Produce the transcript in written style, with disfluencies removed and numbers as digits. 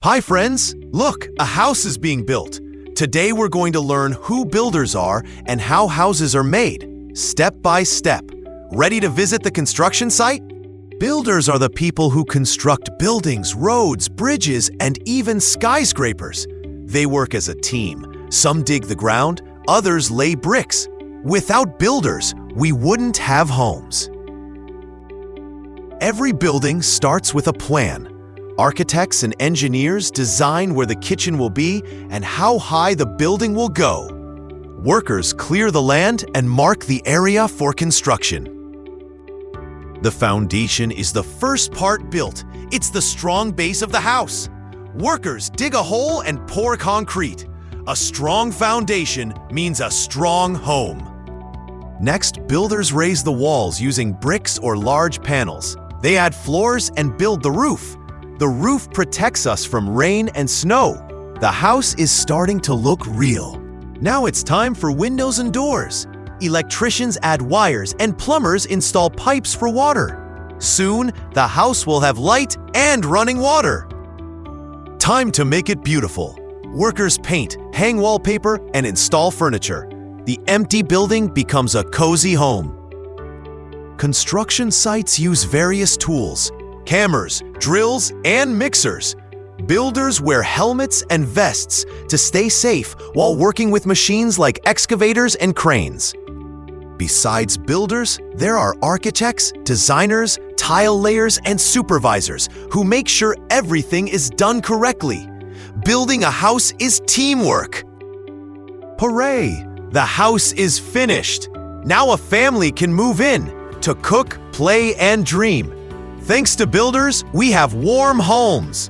Hi friends, look, a house is being built. Today we're going to learn who builders are and how houses are made, step by step. Ready to visit the construction site? Builders are the people who construct buildings, roads, bridges, and even skyscrapers. They work as a team. Some dig the ground, others lay bricks. Without builders, we wouldn't have homes. Every building starts with a plan. Architects and engineers design where the kitchen will be and how high the building will go. Workers clear the land and mark the area for construction. The foundation is the first part built. It's the strong base of the house. Workers dig a hole and pour concrete. A strong foundation means a strong home. Next, builders raise the walls using bricks or large panels. They add floors and build the roof. The roof protects us from rain and snow. The house is starting to look real. Now it's time for windows and doors. Electricians add wires and plumbers install pipes for water. Soon, the house will have light and running water. Time to make it beautiful. Workers paint, hang wallpaper, and install furniture. The empty building becomes a cozy home. Construction sites use various tools: hammers, drills, and mixers. Builders wear helmets and vests to stay safe while working with machines like excavators and cranes. Besides builders, there are architects, designers, tile layers, and supervisors who make sure everything is done correctly. Building a house is teamwork. Hooray! The house is finished. Now a family can move in to cook, play, and dream. Thanks to builders, we have warm homes.